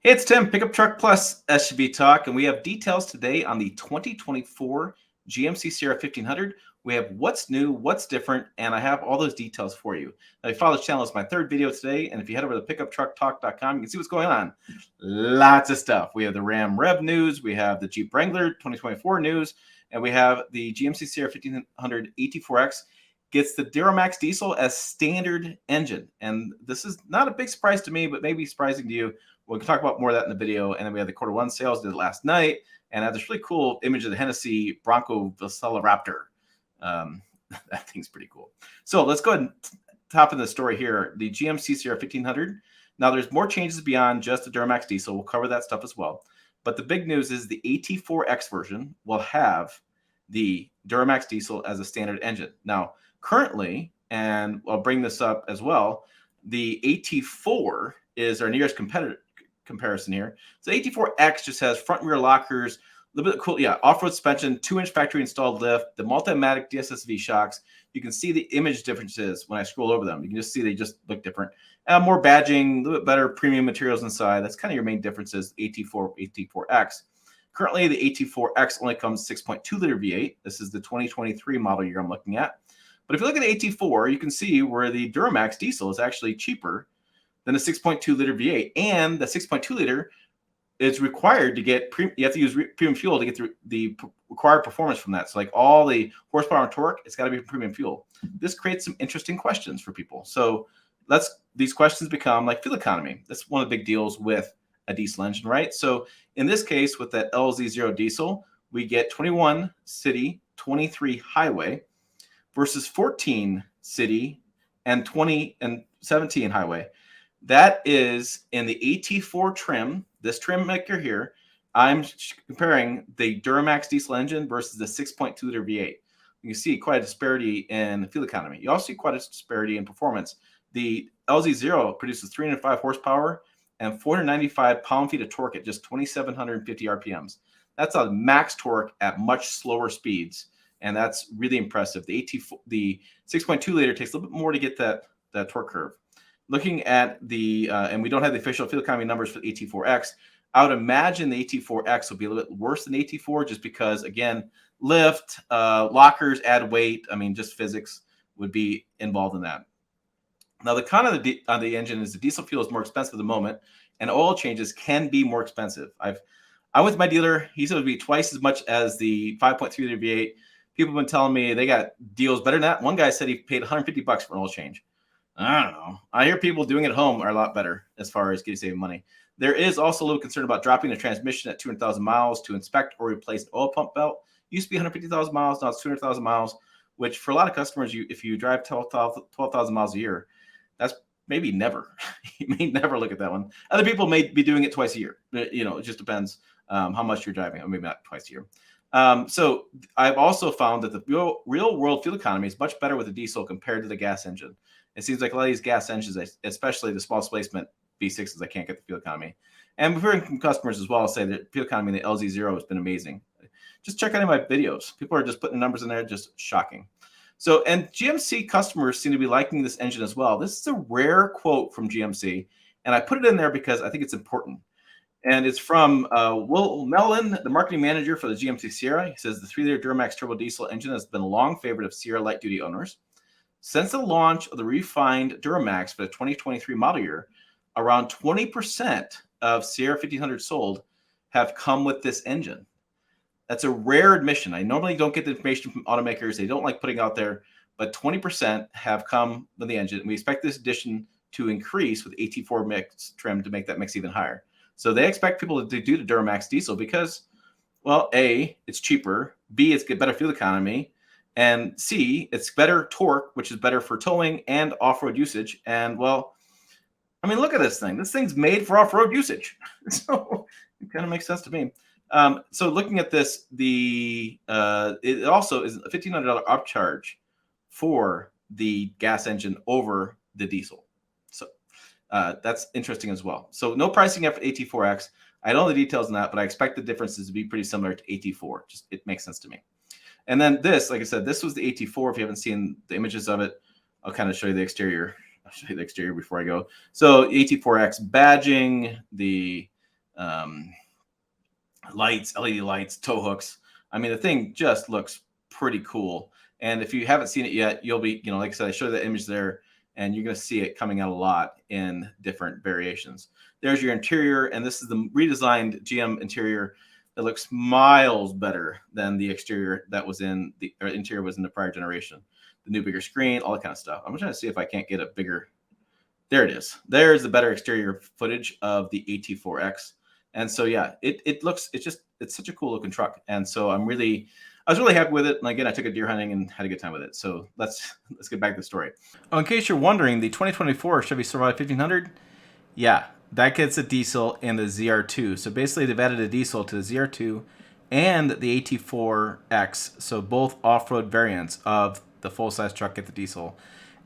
Hey, it's Tim, Pickup Truck Plus SUV Talk, and we have details today on the 2024 GMC Sierra 1500. We have what's new, what's different, and I have all those details for you. Now, if you follow this channel, it's my third video today, and if you head over to pickuptrucktalk.com, you can see what's going on. Lots of stuff. We have the Ram Rev news, we have the Jeep Wrangler 2024 news, and we have the GMC Sierra 1500 AT4X gets the Duramax diesel as standard engine. And this is not a big surprise to me, but maybe surprising to you. We can talk about more of that in the video. And then we had the Q1 sales did last night, and I have this really cool image of the Hennessy Bronco Velociraptor. That thing's pretty cool. So let's go ahead and top of the story here. The GMC Sierra 1500. Now there's more changes beyond just the Duramax diesel. We'll cover that stuff as well. But the big news is the AT4X version will have the Duramax diesel as a standard engine. Now, currently, and I'll bring this up as well, the AT4 is our nearest comparison here. So AT4X just has front and rear lockers, a little bit cool, off-road suspension, 2-inch factory installed lift, the Multimatic DSSV shocks. You can see the image differences when I scroll over them. You can just see they just look different. More badging, a little bit better premium materials inside. That's kind of your main differences, AT4X. Currently, the AT4X only comes 6.2 liter V8. This is the 2023 model year I'm looking at. But if you look at the AT4, you can see where the Duramax diesel is actually cheaper than a 6.2 liter V8. And the 6.2 liter is required to get, you have to use premium fuel to get the required performance from that. So like all the horsepower and torque, it's got to be premium fuel. This creates some interesting questions for people. So these questions become like fuel economy. That's one of the big deals with a diesel engine, right? So in this case, with that LZO diesel, we get 21 city, 23 highway versus 14 city and 20 and 17 highway. That is in the AT4 trim, this trim maker here. I'm comparing the Duramax diesel engine versus the 6.2 liter V8. You can see quite a disparity in fuel economy. You also see quite a disparity in performance. The LZO produces 305 horsepower and 495 pound-feet of torque at just 2,750 RPMs. That's a max torque at much slower speeds, and that's really impressive. The 6.2 liter takes a little bit more to get that torque curve. Looking at the, and we don't have the official fuel economy numbers for the AT4X, I would imagine the AT4X will be a little bit worse than AT4 just because, again, lift, lockers, add weight. I mean, just physics would be involved in that. Now, the con of the engine is the diesel fuel is more expensive at the moment, and oil changes can be more expensive. I went to my dealer. He said it would be twice as much as the 5.3 liter V8. People have been telling me they got deals better than that. One guy said he paid $150 for an oil change. I don't know. I hear people doing it at home are a lot better as far as saving money. There is also a little concern about dropping the transmission at 200,000 miles to inspect or replace the oil pump belt. It used to be 150,000 miles. Now it's 200,000 miles, which for a lot of customers, if you drive 12,000 miles a year, that's maybe never. You may never look at that one. Other people may be doing it twice a year. It just depends how much you're driving, or maybe not twice a year. So I've also found that the real world fuel economy is much better with the diesel compared to the gas engine. It seems like a lot of these gas engines, especially the small displacement V6s, I can't get the fuel economy. And we're hearing from customers as well say that fuel economy in the LZO has been amazing. Just check out any of my videos. People are just putting numbers in there, just shocking. So, and GMC customers seem to be liking this engine as well. This is a rare quote from GMC, and I put it in there because I think it's important. And it's from Will Mellon, the marketing manager for the GMC Sierra. He says the 3-liter Duramax turbo diesel engine has been a long favorite of Sierra light-duty owners. Since the launch of the refined Duramax for the 2023 model year, around 20% of Sierra 1500 sold have come with this engine. That's a rare admission. I normally don't get the information from automakers. They don't like putting out there, but 20% have come with the engine. And we expect this addition to increase with AT4 mix trim to make that mix even higher. So they expect people to do the Duramax diesel because, well, A, it's cheaper, B, it's better fuel economy, and C, it's better torque, which is better for towing and off-road usage. And, well, I mean, look at this thing. This thing's made for off-road usage. So it kind of makes sense to me. So looking at this, it also is a $1,500 upcharge for the gas engine over the diesel. So that's interesting as well. So no pricing yet for AT4X. I don't know the details on that, but I expect the differences to be pretty similar to AT4. Just it makes sense to me. And then this, like I said, this was the AT4. If you haven't seen the images of it, I'll kind of show you the exterior. I'll show you the exterior before I go. So AT4X badging, the um, lights, LED lights, tow hooks. I mean, the thing just looks pretty cool. And if you haven't seen it yet, you'll be, like I said, I showed the image there, and you're going to see it coming out a lot in different variations. There's your interior, and this is the redesigned GM interior that looks miles better than the exterior that was in the interior was in the prior generation. The new bigger screen, all that kind of stuff. I'm trying to see if I can't get a bigger. There it is. There's the better exterior footage of the AT4X. And so, yeah, it's such a cool looking truck. And so I was really happy with it. And again, I took it deer hunting and had a good time with it. So let's get back to the story. Oh, in case you're wondering, the 2024 Chevy Silverado 1500, yeah, that gets a diesel in the ZR2. So basically, they've added a diesel to the ZR2 and the AT4X. So both off-road variants of the full-size truck get the diesel.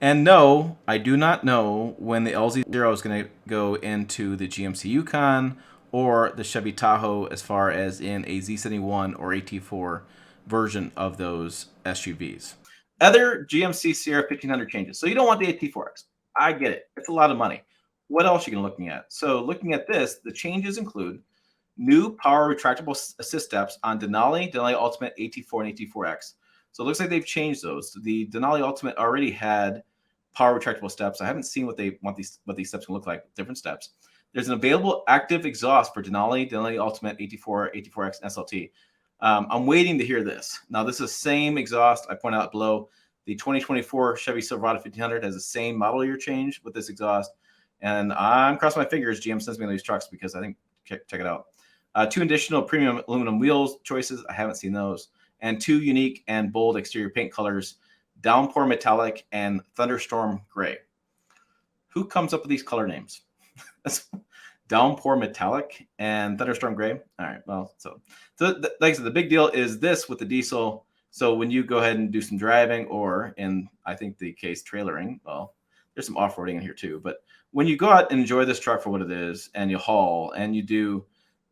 And no, I do not know when the LZO is going to go into the GMC Yukon or the Chevy Tahoe as far as in a Z71 or AT4 version of those SUVs. Other GMC Sierra 1500 changes. So you don't want the AT4X. I get it. It's a lot of money. What else are you looking at? So looking at this, the changes include new power retractable assist steps on Denali Ultimate AT4 and AT4X. So it looks like they've changed those. The Denali Ultimate already had power retractable steps. I haven't seen what these steps can look like. Different steps. There's an available active exhaust for Denali Ultimate AT4, AT4X, and SLT. I'm waiting to hear this. Now, this is the same exhaust I point out below. The 2024 Chevy Silverado 1500 has the same model year change with this exhaust. And I'm crossing my fingers GM sends me these trucks because I think, check it out. 2 additional premium aluminum wheels choices. I haven't seen those. And 2 unique and bold exterior paint colors, Downpour Metallic and Thunderstorm Gray. Who comes up with these color names? Downpour Metallic and Thunderstorm Gray. All right. Well, so like I said, the big deal is this with the diesel. So when you go ahead and do some driving, or in I think the case trailering, well, there's some off-roading in here too. But when you go out and enjoy this truck for what it is, and you haul, and you do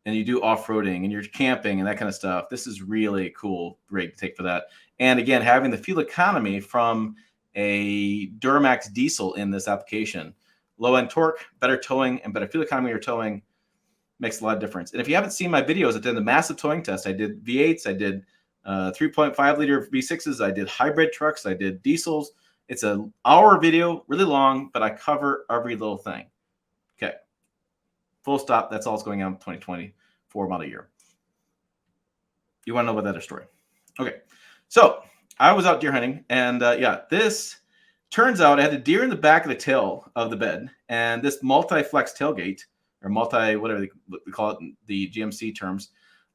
off-roading, and you're camping and that kind of stuff, this is really cool rig to take for that. And again, having the fuel economy from a Duramax diesel in this application. Low end torque, better towing, and better fuel economy or towing makes a lot of difference. And if you haven't seen my videos, I did the massive towing test. I did V8s, I did 3.5 liter V6s, I did hybrid trucks, I did diesels. It's an hour video, really long, but I cover every little thing. Okay. Full stop. That's all that's going on in 2024 model year. You want to know about that other story? Okay. So I was out deer hunting, and this turns out I had a deer in the back of the tail of the bed, and this multi-flex tailgate, or whatever they call it in the GMC terms.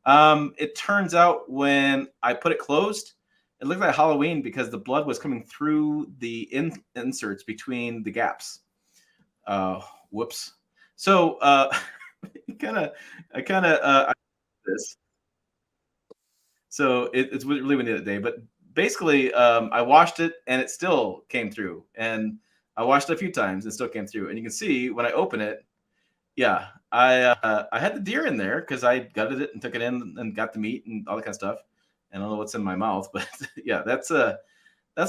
It turns out when I put it closed, it looked like Halloween because the blood was coming through the inserts between the gaps. Whoops. So I this. So it's really windy that day, but basically, I washed it and it still came through. And I washed it a few times and it still came through. And you can see when I open it, yeah, I had the deer in there because I gutted it and took it in and got the meat and all that kind of stuff. And I don't know what's in my mouth, but yeah, that's what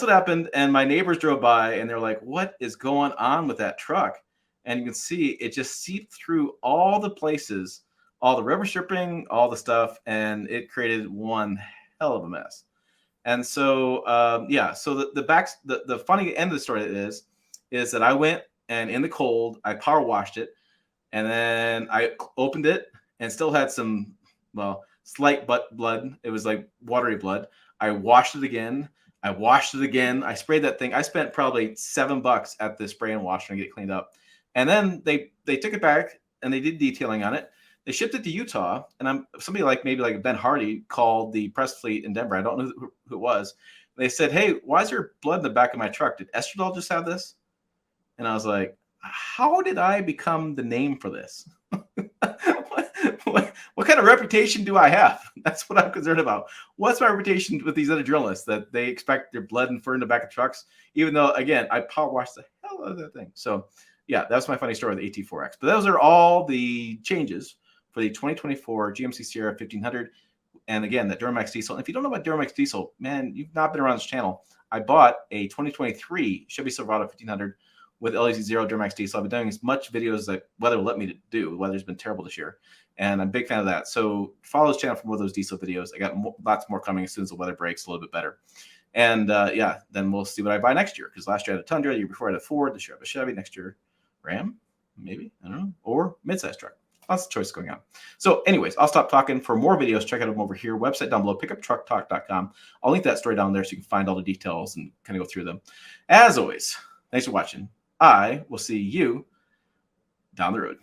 happened. And my neighbors drove by and they're like, "What is going on with that truck?" And you can see it just seeped through all the places, all the rubber stripping, all the stuff, and it created one hell of a mess. And so, so the funny end of the story is that I went and in the cold, I power washed it, and then I opened it and still had some, slight blood. It was like watery blood. I washed it again. I sprayed that thing. I spent probably $7 at the spray and wash and get it cleaned up. And then they took it back and they did detailing on it. They shipped it to Utah, and somebody maybe like Ben Hardy called the press fleet in Denver. I don't know who it was. They said, "Hey, why is there blood in the back of my truck? Did Estradol just have this?" And I was like, "How did I become the name for this? what kind of reputation do I have?" That's what I'm concerned about. What's my reputation with these other journalists that they expect their blood and fur in the back of trucks, even though, again, I power washed the hell out of that thing. So, yeah, that's my funny story with the AT4X. But those are all the changes for the 2024 GMC Sierra 1500. And again, that Duramax diesel. And if you don't know about Duramax diesel, man, you've not been around this channel. I bought a 2023 Chevy Silverado 1500 with LZO Duramax diesel. I've been doing as much videos as weather will let me to do. The weather's been terrible this year, and I'm a big fan of that. So follow this channel for more of those diesel videos. I got lots more coming as soon as the weather breaks a little bit better. And yeah, then we'll see what I buy next year. Because last year I had a Tundra, the year before I had a Ford, this year I have a Chevy, next year Ram, maybe, I don't know, or midsize truck. Lots of choice going on. So anyways, I'll stop talking. For more videos, check out them over here. Website down below, pickuptrucktalk.com. I'll link that story down there so you can find all the details and kind of go through them. As always, thanks for watching. I will see you down the road.